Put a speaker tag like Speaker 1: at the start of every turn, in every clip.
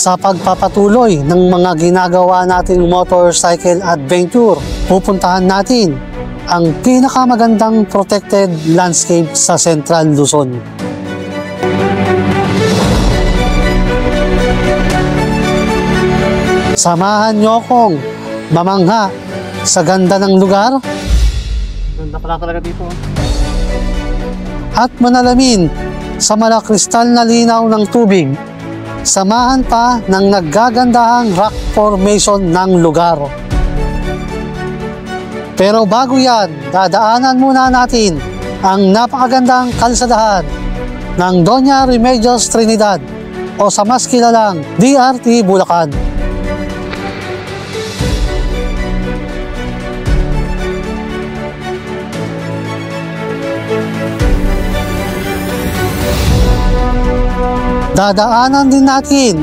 Speaker 1: Sa pagpapatuloy ng mga ginagawa nating motorcycle adventure, pupuntahan natin ang pinakamagandang protected landscape sa Central Luzon. Samahan niyo akong mamangha sa ganda ng lugar.
Speaker 2: Ganda pala talaga dito.
Speaker 1: At manalamin sa malakristal na linaw ng tubig. Samahan pa ng naggagandahang rock formation ng lugar. Pero bago yan, dadaanan muna natin ang napakagandang kalsadahan ng Doña Remedios Trinidad o sa mas kilalang DRT Bulacan. Dadaanan din natin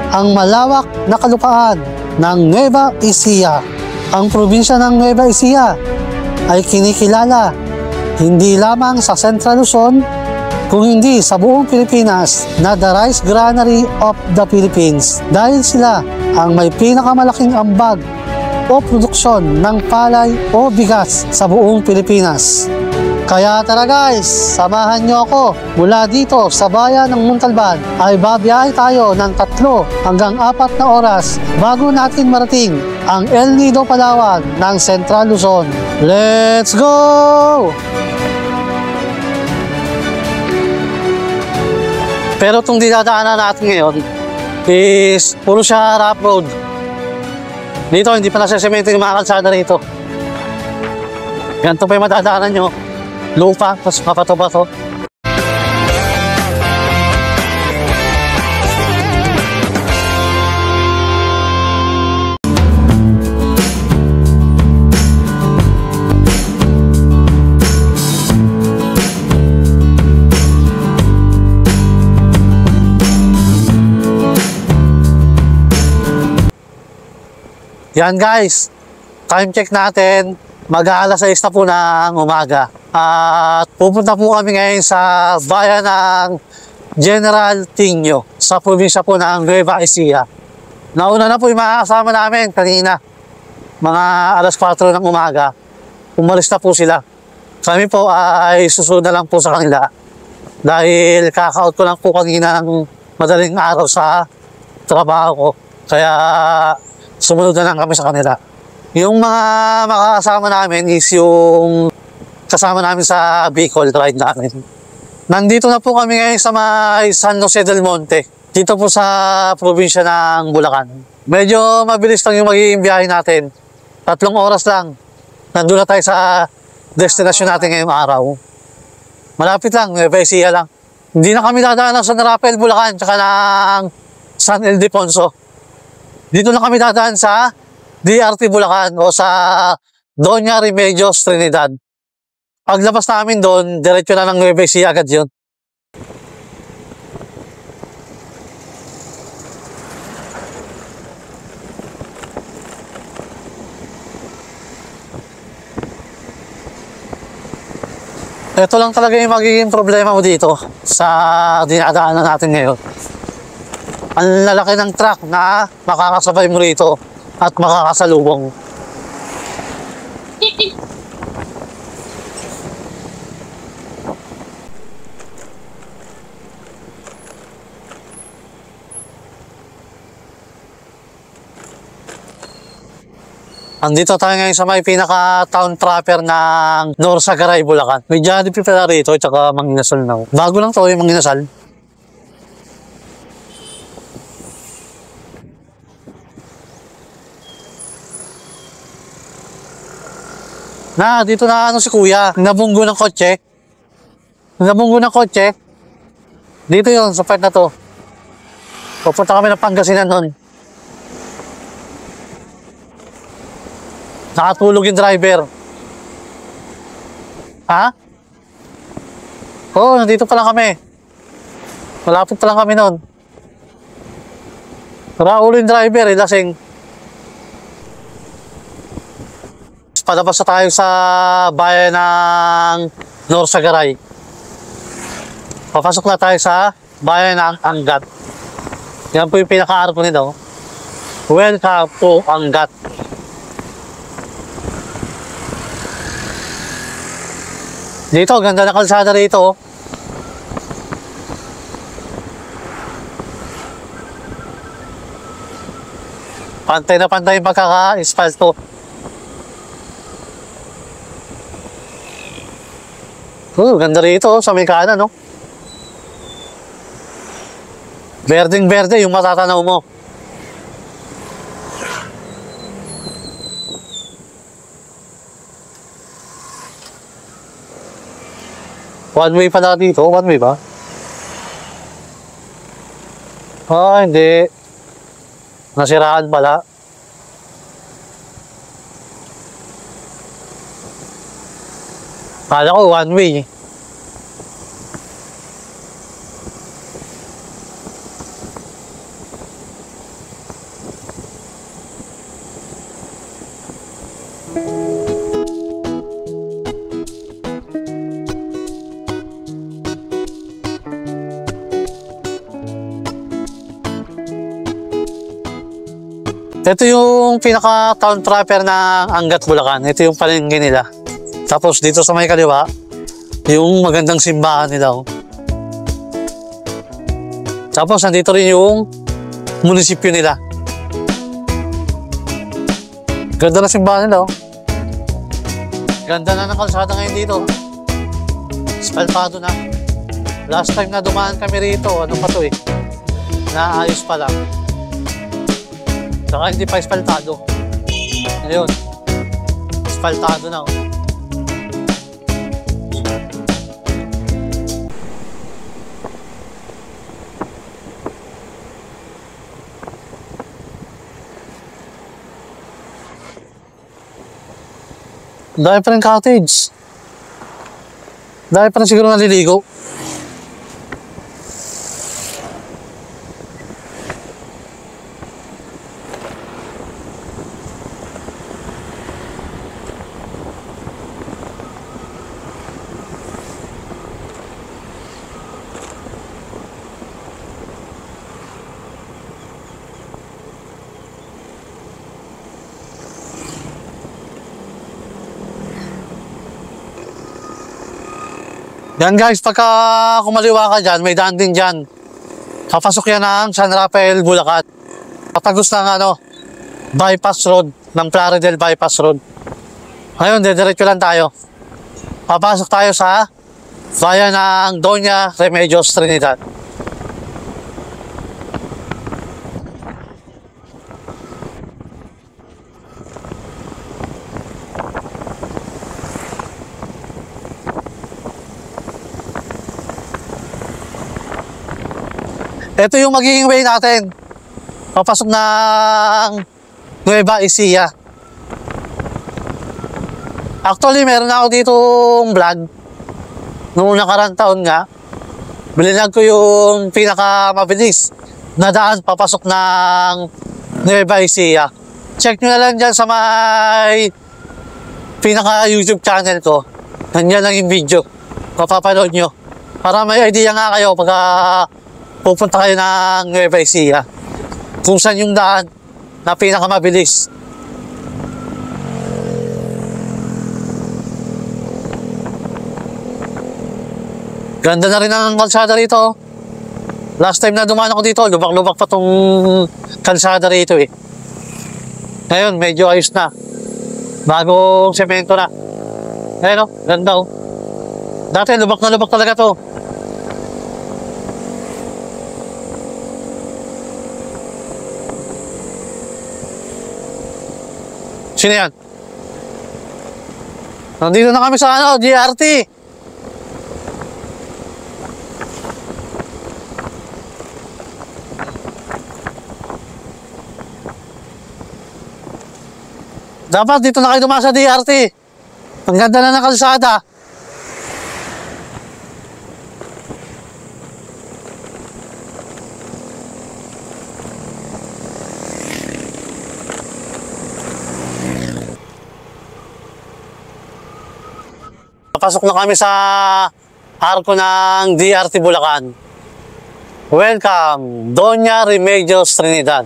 Speaker 1: ang malawak na kalupaan ng Nueva Ecija. Ang probinsya ng Nueva Ecija ay kinikilala hindi lamang sa Central Luzon, kung hindi sa buong Pilipinas na the Rice Granary of the Philippines dahil sila ang may pinakamalaking ambag o produksyon ng palay o bigas sa buong Pilipinas. Kaya tara guys, samahan nyo ako mula dito sa bayan ng Montalban ay babiyahe tayo ng 3 hanggang 4 na oras bago natin marating ang El Nido Palawan ng Central Luzon. Let's go! Pero itong dinadaanan natin ngayon is puro siya rough road. Dito hindi pa nasa-semento yung mga kalsada rito. Ganito pa yung madadaanan nyo. Lupa, tapos papato-bato. Yan guys, time check natin. Mag-aalas 6 na po ng umaga. At pupunta po kami ngayon sa bayan ng General Tinio sa probinsya po ng Nueva Ecija. Nauna na po yung mga kasama namin kanina. Mga alas 4 ng umaga. Umalis na po sila. Kami po ay susunod na lang po sa kanila. Dahil kaka-out ko lang po kanina ng madaling araw sa trabaho ko. Kaya sumunod na lang kami sa kanila. Yung mga makakasama namin is yung kasama namin sa Bicol ride namin. Nandito na po kami ngayon sa may San Jose del Monte. Dito po sa probinsya ng Bulacan. Medyo mabilis lang yung magiging biyahe natin. 3 oras lang. Nandun na tayo sa destination natin ngayong araw. Malapit lang, Nueva Ecija lang. Hindi na kami dadaan ng San Rafael, Bulacan, tsaka ng San Ildefonso. Dito lang kami dadaan sa DRT Bulacan o sa Doña Remedios Trinidad. Paglabas namin doon, diretso na ng Nueva Ecija agad yun. Ito lang talaga yung magiging problema mo dito sa dinadaanan natin ngayon. Ang lalaki ng truck na makakasabay mo rito at makakasalubong. Andito tayo ngayon sa may pinaka-town proper ng Norsagaray, Bulacan. May Jollibee pala rito at saka Manginasal na. Bago lang to yung Manginasal. Dito na si kuya. Nabunggo ng kotse. Nabunggo ng kotse. Dito yon sa part na to. Pupunta kami ng Pangasinan nun. Nakatulog yung driver. Ha? Oo, nandito pa lang kami. Malapit pa lang kami nun. Raulo yung driver, lasing. Palabas na tayo sa bayan ng Norsagaray. Papasok na tayo sa bayan ng Angat. Yan po yung pinaka-arko nito. Welcome to Angat. Dito, ganda na kalsada rito. Pantay na pantay yung pagkaka-espalto. Ganda rito sa may kanan, no? Berdeng-berde yung matatanaw mo. One way pala dito. One way ba? Ah, hindi. Nasiraan pala. Kala ko one way. Ito yung pinaka-town proper ng Angat, Bulacan. Ito yung palengke nila. Tapos dito sa may kaliwa, yung magandang simbahan nila. Oh. Tapos nandito rin yung munisipyo nila. Ganda na simbahan nila. Oh. Ganda na ng kalsada ngayon dito. Asfaltado na. Last time na dumaan kami rito, ano pa to eh? Naayos pa lang. Saka hindi pa asfaltado. Ngayon, asfaltado na. Oh. Dahil pa rin cottage. Dahil pa rin siguro naliligo. Yan guys, pagka kumaliwa ka dyan, may daan din dyan. Kapasok yan ng San Rafael, Bulacan. Patagos ng bypass road, ng Plaridel bypass road. Ngayon, diretso lang tayo. Papasok tayo sa bayan ng Doña Remedios Trinidad. Ito yung magiging way natin. Papasok ng Nueva Ecija. Actually, meron na ako ditong vlog. Noong nakarang taon nga, bilinag ko yung pinakamabilis na daan papasok ng Nueva Ecija. Check nyo na lang dyan sa may pinaka-YouTube channel ko. Nandiyan lang yung video. Mapapanood nyo. Para may idea nga kayo pagka pupunta kayo ng Nueva Ecija. Kung saan yung daan na pinakamabilis. Ganda na rin ang kalsada rito. Last time na dumaan ako dito, lubak-lubak pa tong kalsada rito eh. Ngayon, medyo ayos na. Bagong semento na. Ayun o, ganda o. Dati, lubak na lubak talaga to. Sino yan? Nandito na kami sa GRT. Dapat dito na kayo dumaan sa DRT. Ang ganda na ng kalsada. Papasok na kami sa arko ng DRT Bulacan. Welcome, Doña Remedios Trinidad.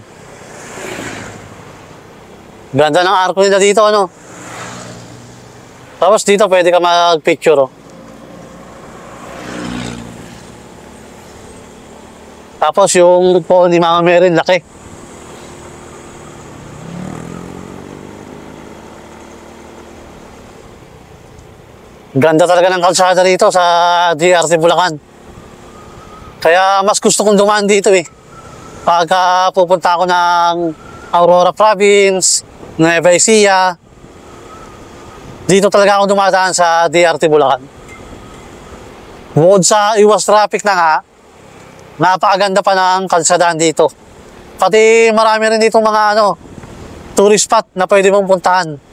Speaker 1: Ganda ng arko nila dito, ano? Tapos dito pwede ka mag-picture, oh. Tapos yung po ni Mama Mary, laki. Ganda talaga ng kalsada dito sa DRT Bulacan. Kaya mas gusto kong dumaan dito eh. Pagka pupunta ako ng Aurora Province, Nueva Ecija, dito talaga ako dumadaan sa DRT Bulacan. Bukod sa iwas traffic na nga, napakaganda pa ng kalsadaan dito. Pati marami rin dito mga tourist spot na pwede mong puntahan.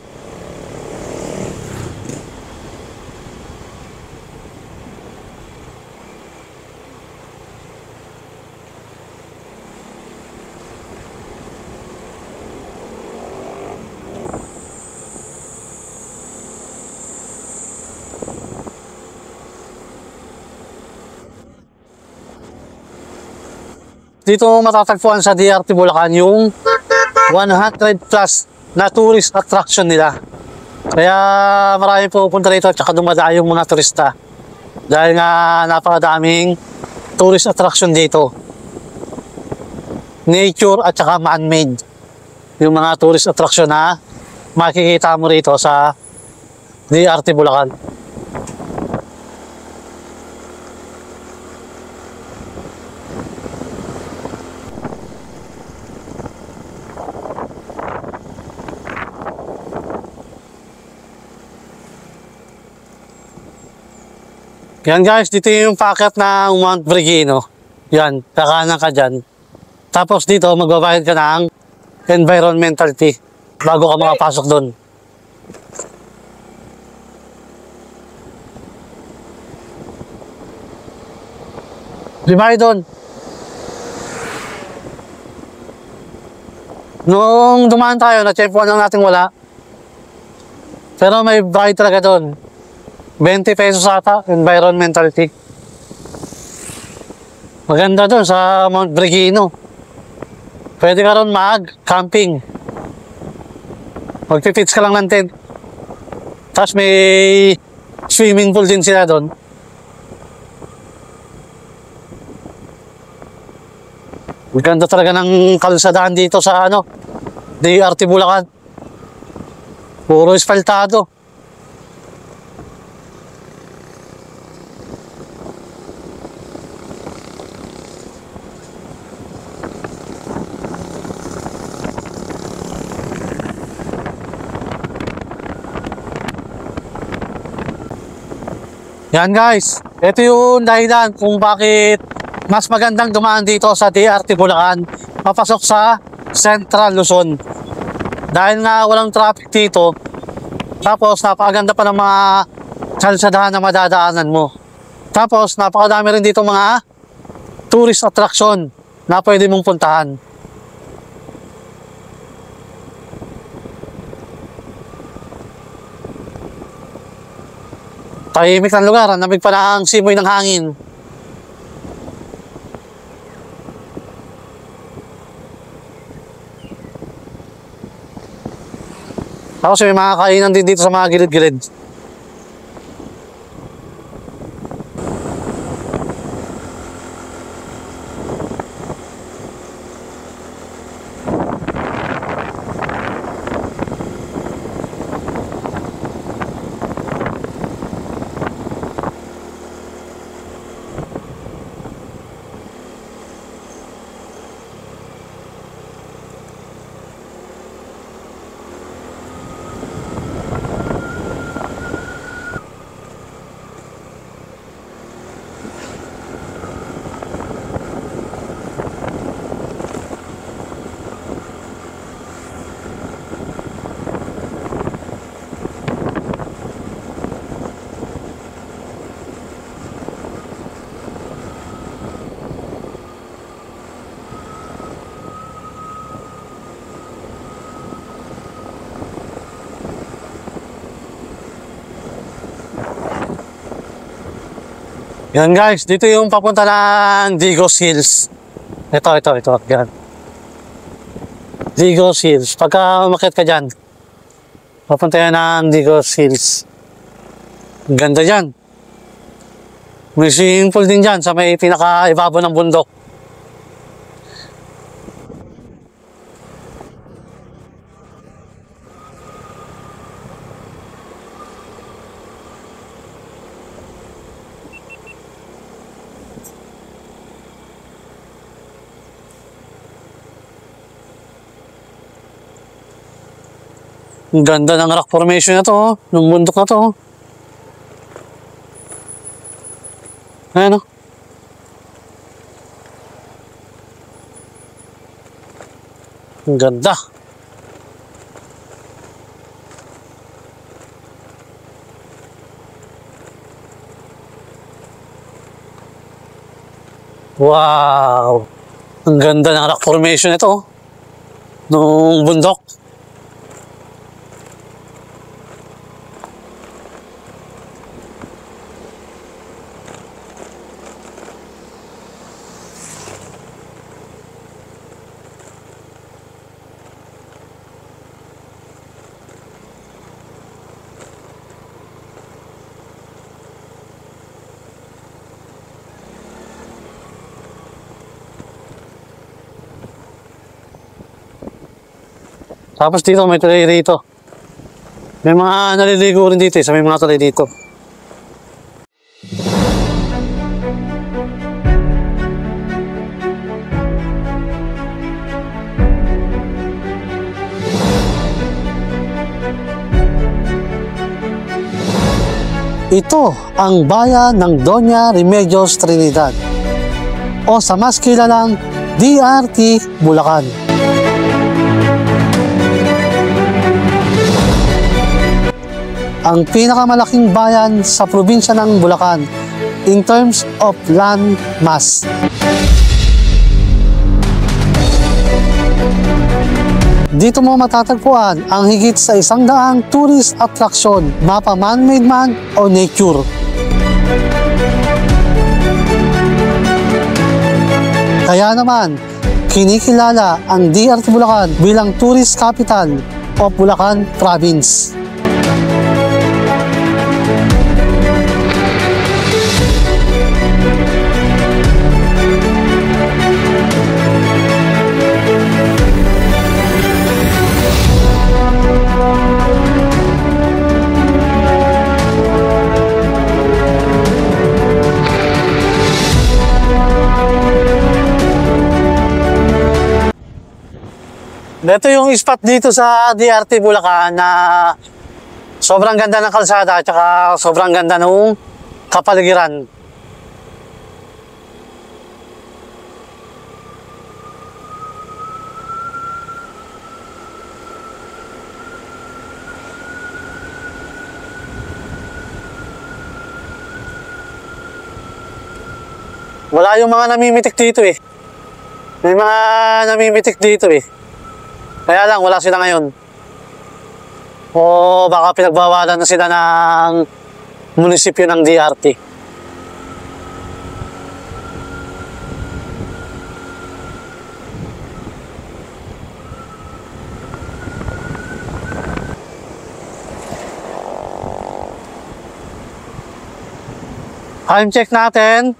Speaker 1: Dito matatagpuan sa DRT Bulacan yung 100 plus na tourist attraction nila. Kaya marami pupunta rito at saka dumadayo yung mga turista. Dahil nga napakadaming tourist attraction dito. Nature at saka man-made. Yung mga tourist attraction na makikita mo rito sa DRT Bulacan. Yan guys, dito yung packet ng Mount Vergino. Yan, kakanan ka dyan. Tapos dito, magbabayad ka ng environmental fee bago ka makapasok doon. Limay doon. Nung dumaan tayo, na-check-one lang natin wala. Pero may bayad talaga doon. 20 pesos ata, environmental fee. Maganda doon sa Mount Vergino. Pwede ka ron mag-camping. Magpipits ka lang ng tent. Tapos may swimming pool din sila doon. Maganda talaga ng kalsadaan dito sa DRT Bulacan. Puro espaltado. Yan guys, ito yung dahilan kung bakit mas magandang dumaan dito sa DRT Bulacan papasok sa Central Luzon. Dahil nga walang traffic dito, tapos napakaganda pa ng mga kalsadahan na madadaanan mo. Tapos napakadami rin dito mga tourist attraction na pwede mong puntahan. Tahimik ng lugar, namig pa na ang simoy ng hangin. Tapos may mga kainan din dito sa mga gilid-gilid. Yan guys, dito yung papunta ng Digos Hills. Ito. Yan. Digos Hills. Pagka umakyat ka dyan, papunta yan ng Digos Hills. Ang ganda dyan. May swimming pool din dyan sa may pinaka-ibabaw ng bundok. Ang ganda ng rock formation na to, oh. Ng bundok na to. Oh. Ayan, oh. Ang ganda. Wow! Ang ganda ng rock formation nito, oh. Nung bundok. Tapos dito may tulay rito. May mga naliligo rin dito sa may mga tulay dito. Ito ang bayan ng Doña Remedios Trinidad o sa mas kilalang DRT Bulacan. Ang pinakamalaking bayan sa probinsya ng Bulacan in terms of land mass. Dito mo matatagpuan ang higit sa 100 tourist attraction, mapa man-made man o nature. Kaya naman, kinikilala ang DRT Bulacan bilang tourist capital of Bulacan Province. Ito yung spot dito sa DRT Bulacan na sobrang ganda ng kalsada at saka sobrang ganda ng kapaligiran. Wala yung mga namimitik dito eh. May mga namimitik dito eh. Kaya lang, wala sila ngayon. O baka pinagbawalan na sila ng munisipyo ng DRT. Time check natin.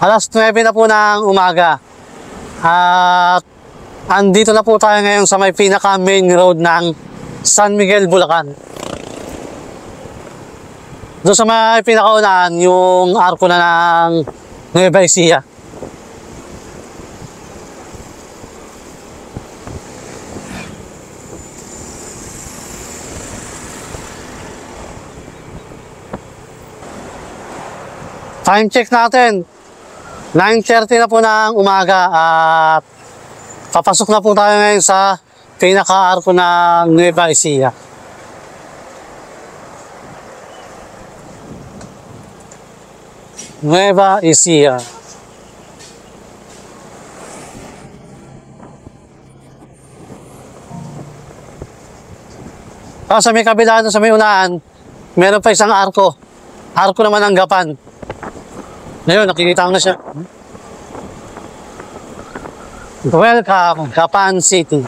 Speaker 1: Alas 9 na po ng umaga. At andito na po tayo ngayon sa may pinaka main road ng San Miguel, Bulacan. Doon sa may pinakaunahan, yung arko na ng Nueva Ecija. Time check natin. 9:30 na po ng umaga at papasok na po tayo ngayon sa pinaka-arko ng Nueva Ecija. Nueva Ecija. Sa may kabila, sa may unahan, meron pa isang arko. Arko naman ng Gapan. Ngayon, nakikita ko na siya. Welcome, Gapan City.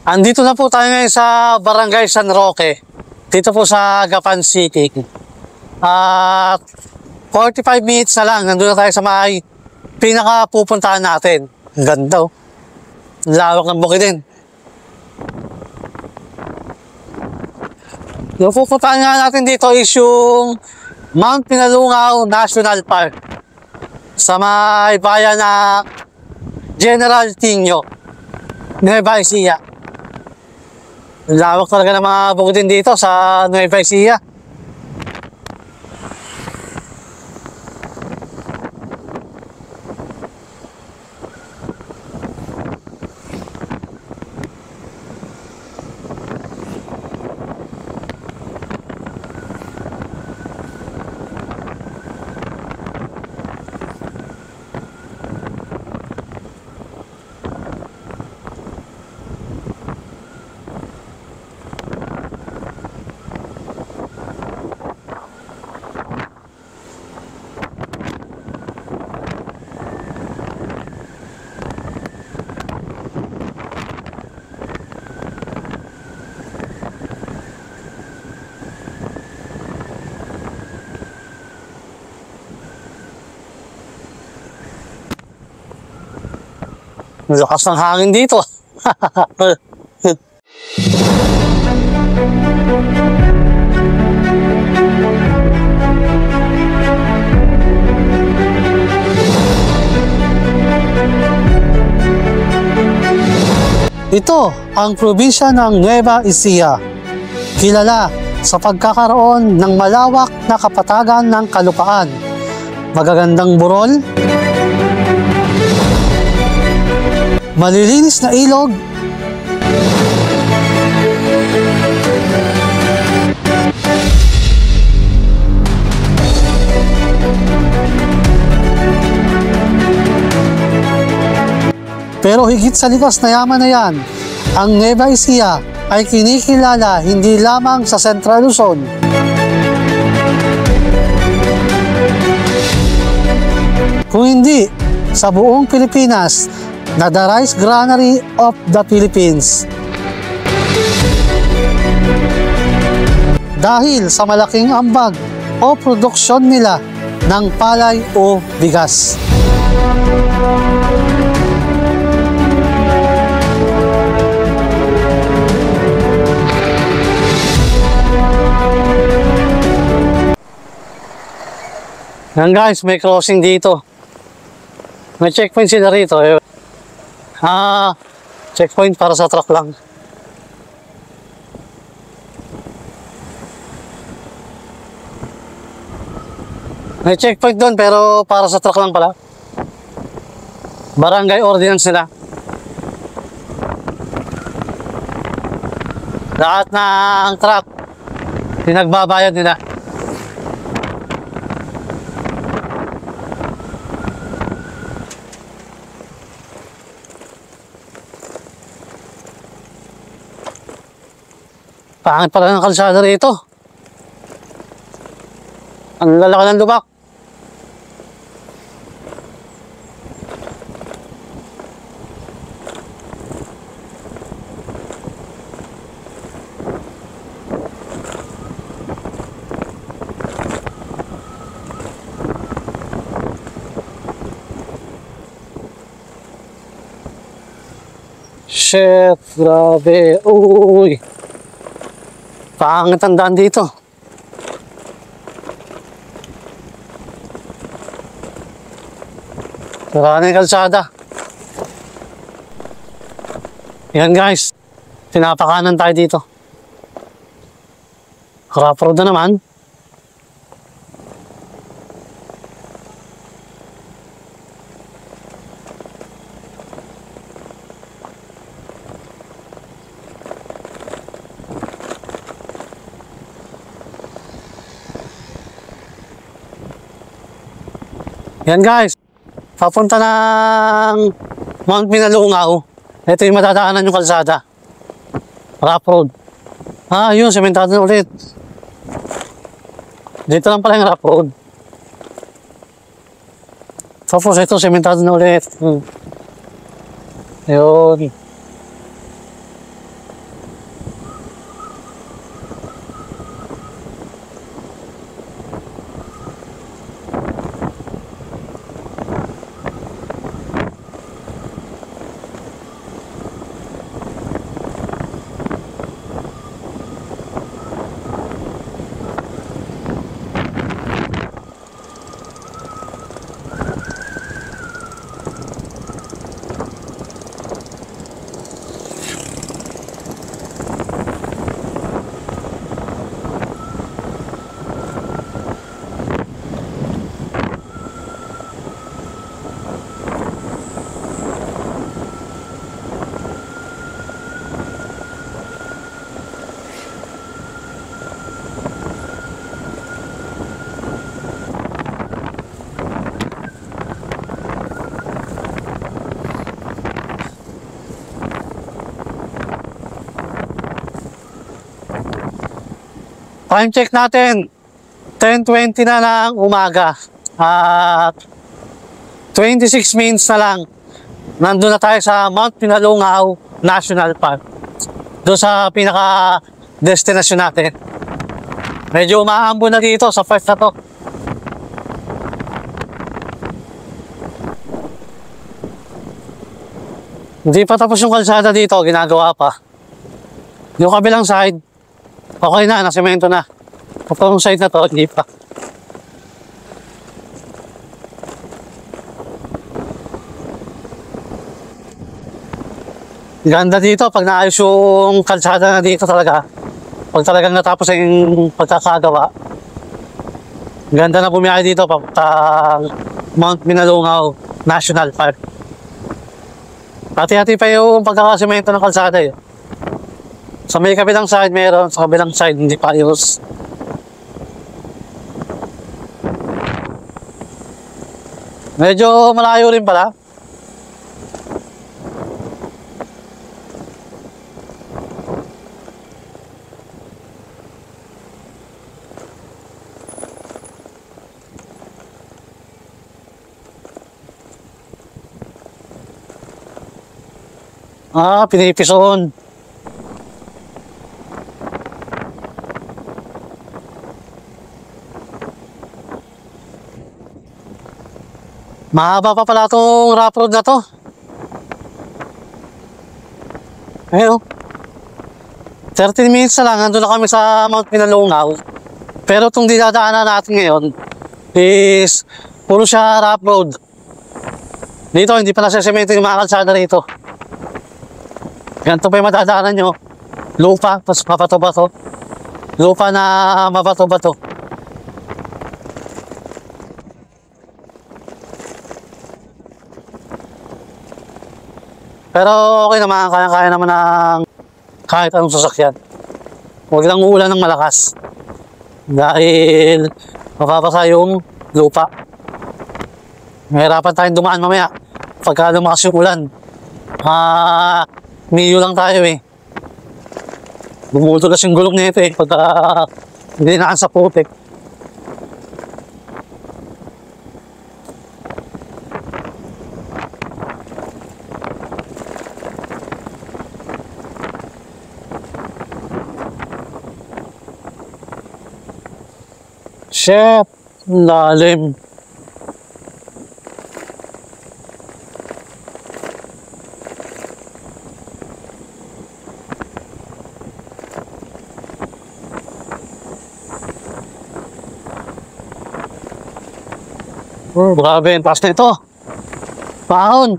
Speaker 1: Andito na po tayo ngayon sa Barangay San Roque. Dito po sa Gapan City. At 45 minutes na lang, nandun na tayo sa may pinaka-pupuntahan natin. Ang ganda oh. Ang lawak ng bukid din. Yung pupuntahan nga natin dito is yung Mount Pinalungaw National Park. Sa may bayan na General Tinio, Nueva Ecija. Lawak talaga ng mga bukidin dito sa Nueva Ecija. Lakas ng hangin dito. Ito ang probinsya ng Nueva Ecija. Kilala sa pagkakaroon ng malawak na kapatagan ng kalupaan, magagandang burol, malilinis na ilog, pero higit sa likas na yaman na yan, ang Nueva Ecija ay kinikilala hindi lamang sa Central Luzon, kung hindi sa buong Pilipinas na the Rice Granary of the Philippines. Dahil sa malaking ambag o produksyon nila ng palay o bigas. Yan guys, may crossing dito. May checkpoint sila rito. Checkpoint para sa truck lang. May checkpoint doon pero para sa truck lang pala. Barangay ordinance nila. Lahat ng truck pinagbabayad nila. Pangit pala ng kalsada rito. Ang lalaki ng lubak. Shit, grabe. Uy. Pangit ang daan dito. Sara na yung kalsada. Yan guys. Pinapakanan tayo dito. Crop road na naman. Yan guys, papunta ng Mount Pinalungaw. Ito yung madadaanan yung kalsada. Rough road. Yun, sementado na ulit. Dito lang pala yung rough road. Tapos ito, sementado na ulit. Ayun. Time check natin, 10:20 na ng umaga. At 26 minutes na lang, nandun na tayo sa Mount Pinalungaw National Park. Doon sa pinaka-destination natin. Medyo umaambo na dito sa part na to. Hindi pa tapos yung kalsada dito, ginagawa pa. Yung kabilang side, okay na, nasemento na. Kapag side na to, hindi pa. Ganda dito pag naayos yung kalsada na dito talaga. Pag talagang natapos yung pagkakagawa. Ganda na bumiyahe dito papuntang Mount Pinalungaw National Park. Hati-hati pa yung pagkakasemento ng kalsada eh. Sa may kabilang side meron, sa kabilang side hindi pa ayos. Medyo malayo rin pala. Pinipison. Mahaba pa pala itong rough road na to. Ayun. 13 minutes na lang, nandun na kami sa Mount Pinalungaw. Pero itong dinadaanan natin ngayon is puro siya rough road. Dito, hindi pa nasa-semento yung mga kalsada rito. Ganito pa yung madadaanan nyo. Lupa, tapos mabato-bato. Lupa na mabato-bato. Pero okay naman, kaya-kaya naman ng kahit anong sasakyan. Huwag lang uulan ng malakas. Dahil mapapasa yung lupa. Mahirapan tayong dumaan mamaya. Pagka lumakas yung ulan. Miyo lang tayo eh. Bumutulas yung gulong nito eh. Pagka hindi naan sa putik. Shit, lalim. Grabe, ang taas na ito. Pahon.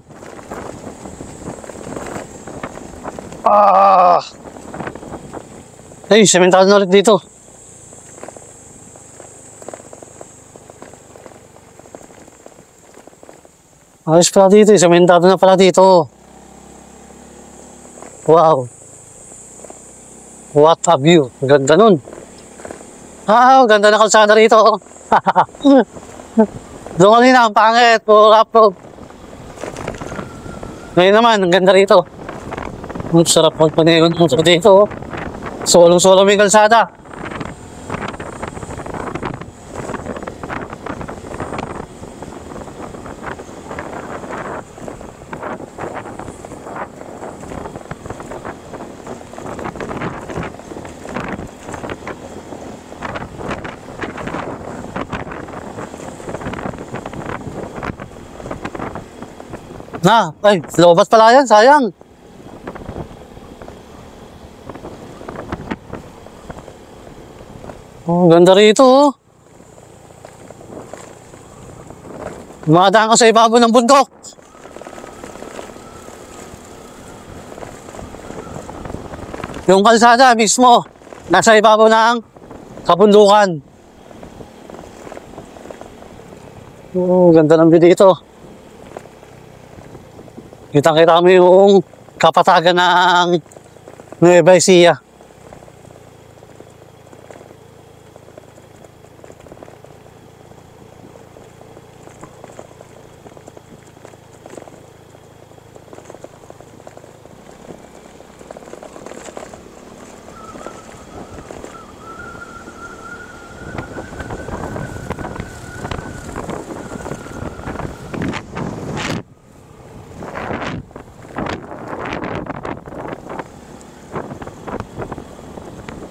Speaker 1: Ay, sementado na ulit dito. Ayos pala dito, sementado na pala dito. Wow. What a view. Ganda nun. Ganda na kalsada rito. Doon kanina, ang pangit. Puro upload. Ngayon naman, ang ganda rito. Ang sarap magpaningon dito. Solong-solo may kalsada. Ay, lobat pala yan, sayang. Oh, ganda rito, oh. Dumadaan ka sa ibabaw ng bundok. Yung kalsada mismo, nasa ibabaw ng kabundukan. Oh, ganda ng view dito. Kitang-kita mo yung kapatagan ng Nueva Ecija.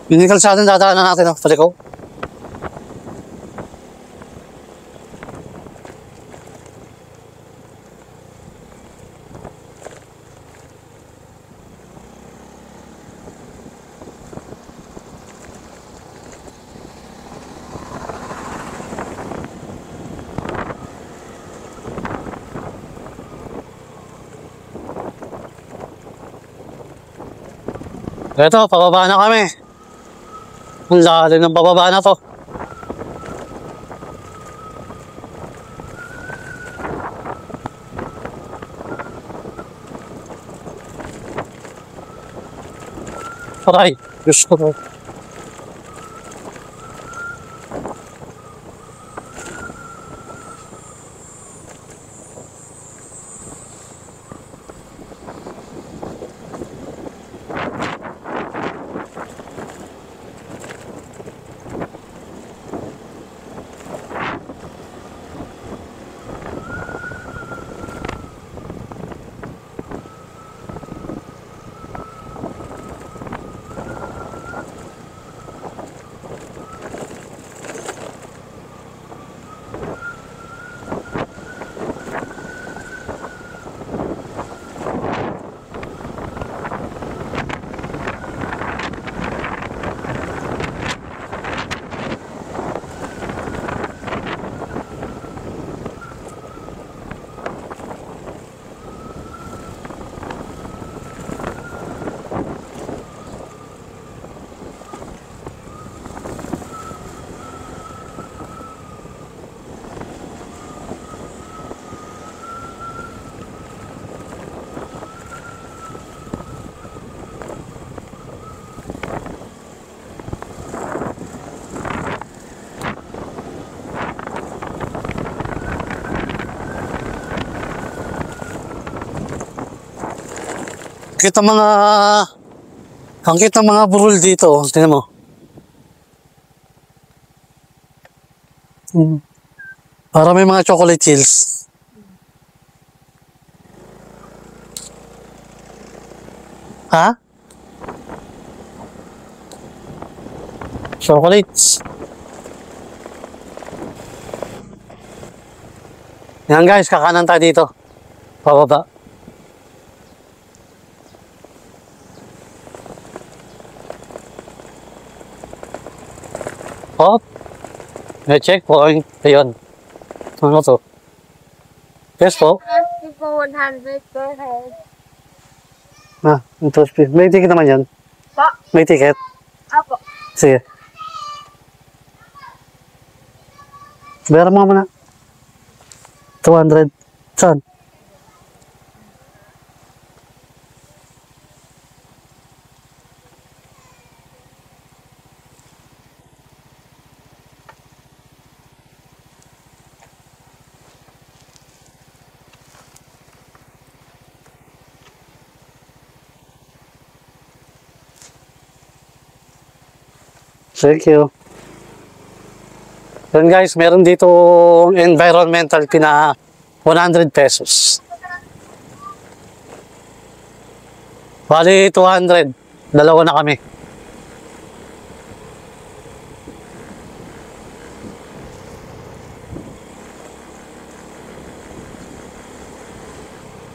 Speaker 1: Yun yung kalsada na dadaanan natin, pati ko. Ito, pababa na kami. Ang lalim ng pababa na to. Aray, Diyos ko to. Kita mga ang kita mga burol dito, tingnan mo. Para may mga chocolate chills. Ha? Chocolates. Yan guys, kakanan tayo dito. Pababa. Oh, may checkpoint. Ayun. Ano to? Yes po.
Speaker 3: Asking for 100 per head.
Speaker 1: Ito. May ticket naman yan.
Speaker 3: Po?
Speaker 1: May ticket.
Speaker 3: Apo.
Speaker 1: Sige. Bayaran mo muna. 200. Saan? Thank you. Yun guys, meron dito environmental fee na 100 pesos. Bali, 200. Dalawa na kami.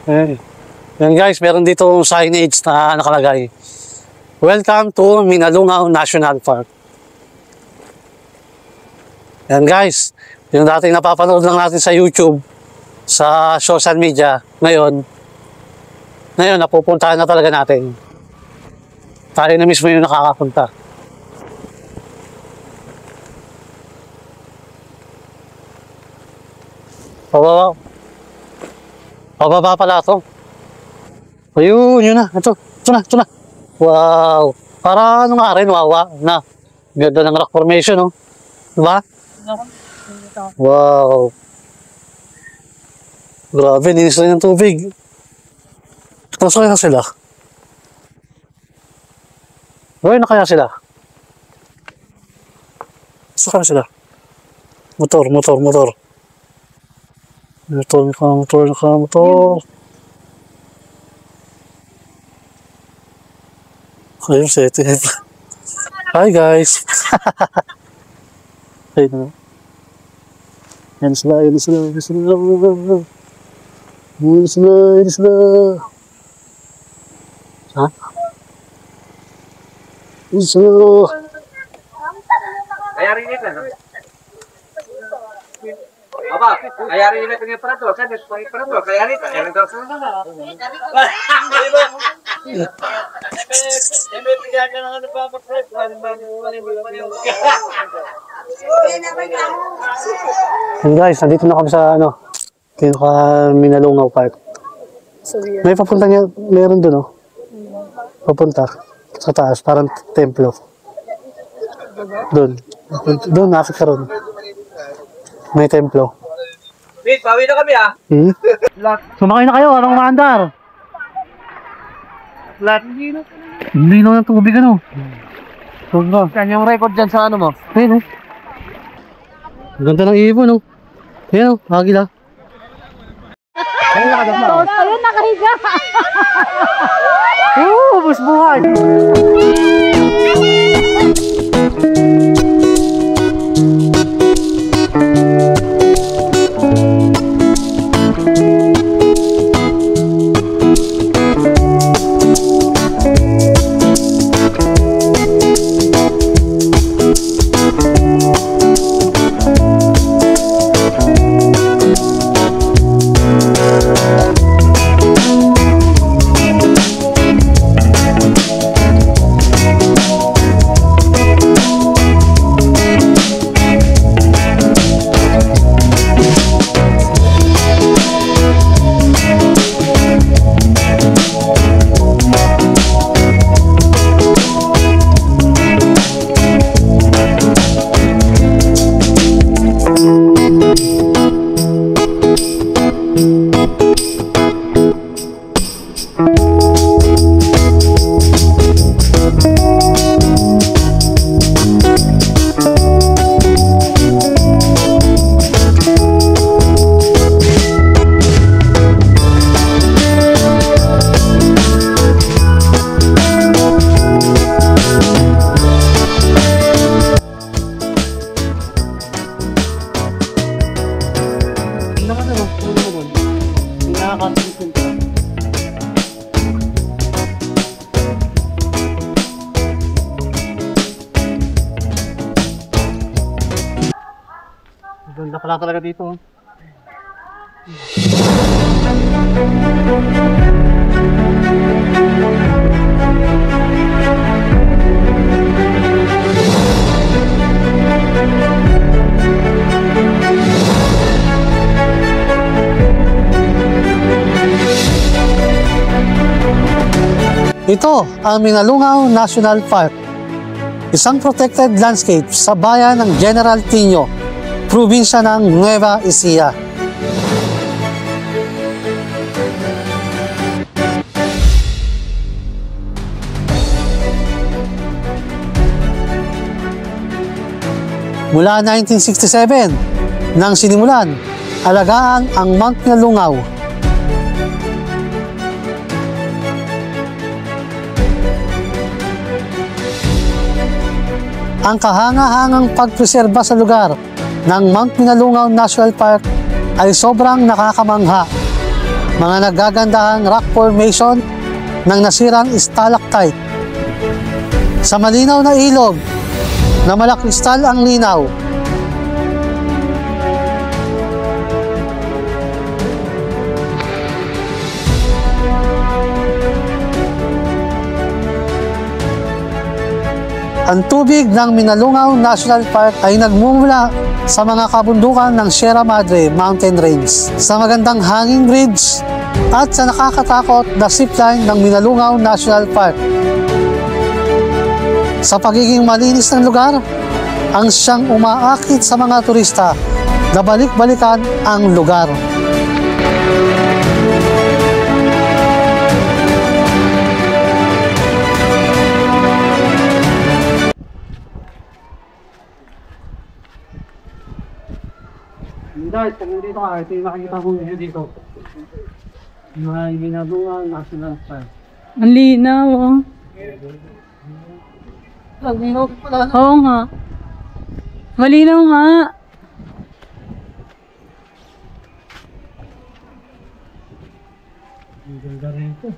Speaker 1: Eh. Yan guys, meron dito signage na nakalagay. Welcome to Minalungaw National Park. Yan guys, yung dating napapanood lang natin sa YouTube, sa social media, ngayon napupuntahan na talaga natin. Tayo na mismo yung nakakapunta. Pababa. Pababa pala ito. Ayun, yun na. Ito na. Wow. Para ano nga rin, wawa na. Ganda ng rock formation, no? Diba? Wow. Grabe, ninis rin ng tubig. Nasakay na sila. Uy, na kaya sila? Nasakay na sila. Motor. Motor. Ayun, setting. Hi guys. Ayun na. Yan sila. Ha?
Speaker 4: Ayarin nito, no? Apa? Ayarin nito ng peratur, kan? Peratur, kaya nito. Ayarin daw sa mga.
Speaker 1: Hey guys, nandito na kami sa Minalungaw Park. May papunta niya, meron doon, oh. Papunta sa taas, parang templo. Doon, nakit ka ron. May templo.
Speaker 4: Wait, pawi na kami, ah.
Speaker 1: Sumakay na kayo, anong maandar? Hindi na ng tubig, ano?
Speaker 2: Yan yung record dyan sa ano mo?
Speaker 1: Ayun, oh. Ang ganda ng ibon, oh. Ayan, oh, agila.
Speaker 3: Ayun, nakahiga.
Speaker 1: Bus buhay!
Speaker 2: Ganda pala talaga dito.
Speaker 1: Ito ang Minalungaw National Park, isang protected landscape sa bayan ng General Tino, probinsya ng Nueva Ecija. Mula 1967 nang sinimulan alagaan ang Mount Pinalungaw. Ang kahangahangang pagpreserba sa lugar ng Mount Pinalungaw National Park ay sobrang nakakamangha. Mga nagagandahang rock formation ng nasirang stalactite. Sa malinaw na ilog na malakristal ang linaw. Ang tubig ng Pinalungaw National Park ay nagmumula sa mga kabundukan ng Sierra Madre Mountain Range, sa magandang hanging bridge at sa nakakatakot na zipline ng Pinalungaw National Park. Sa pagiging malinis ng lugar, ang siyang umaakit sa mga turista na balik-balikan ang lugar.
Speaker 2: Guys, pag dito ka, ito yung makikita kong video dito. May Pinalungaw National Park.
Speaker 3: Ang linaw, oh. Oo nga. Malinaw nga.
Speaker 2: Ang ganda rito.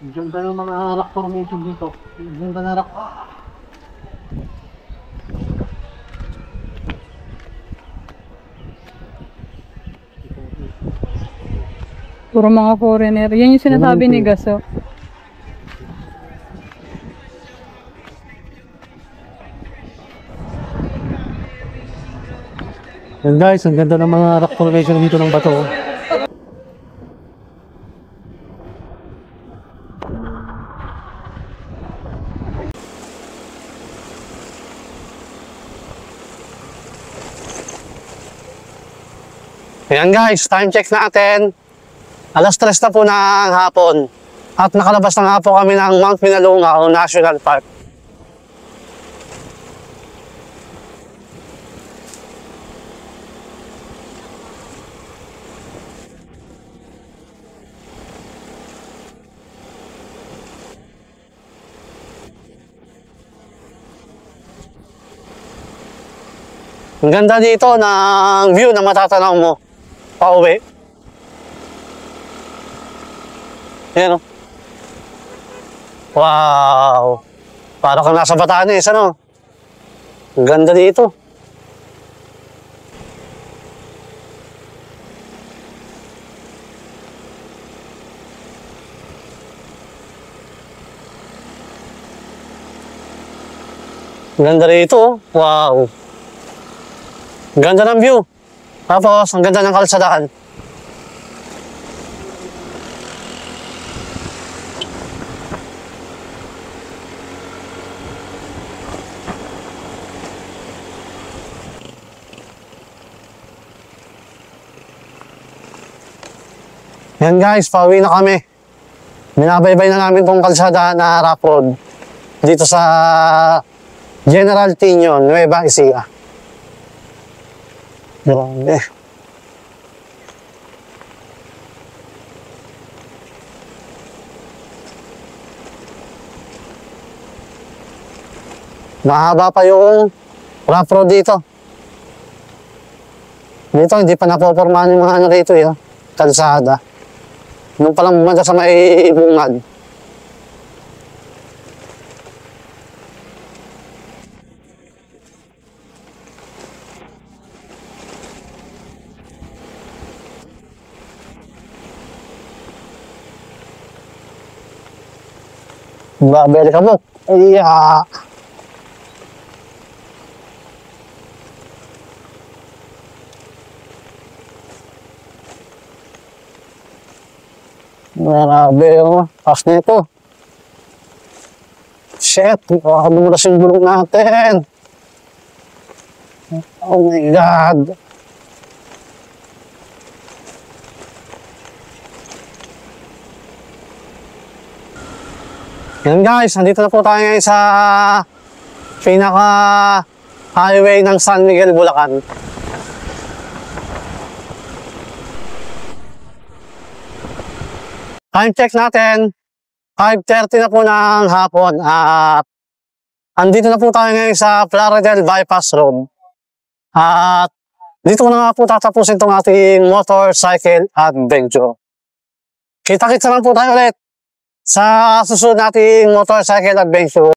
Speaker 2: Ang ganda ng mga rock formation dito. Ang ganda na rock.
Speaker 3: Puro mga foreigner. Yan yung sinasabi ni Gaso.
Speaker 1: Yan guys, ang ganda ng mga rock formation dito ng bato. Ayan guys, time check natin. 3:00 na po ng hapon. At nakalabas na nga po kami ng Mount Pinalungaw National Park. Ang ganda dito ng view na matatanaw mo pauwi. Ayan o. Wow! Para kang nasa Batanes, ano? Ang ganda dito. Ang ganda dito, wow! Ang ganda ng view. Tapos, ang ganda ng kalsadahan. Yan guys, pauwi na kami. Binabaybay na namin tong kalsada na rough road dito sa General Tino, Nueva Ecija. Grabe. Mahaba pa yung rough road dito. Dito, hindi pa napopormahan yung mga ano rito, kalsada. Nung palang bumanda sa may bungad. Babel ka mo. Iya. Grabe yung pas nito. Shit, dumulas yung gulong natin. Oh my God. Yan guys, nandito na po tayo ngayon sa pinaka highway ng San Miguel, Bulacan. Time check natin, 5:30 na po ng hapon at andito na po tayo ngayon sa Plaridel Bypass Road. At dito na nga po tatapusin itong ating motorcycle adventure. Kita-kita lang po tayo ulit sa susunod nating motorcycle adventure.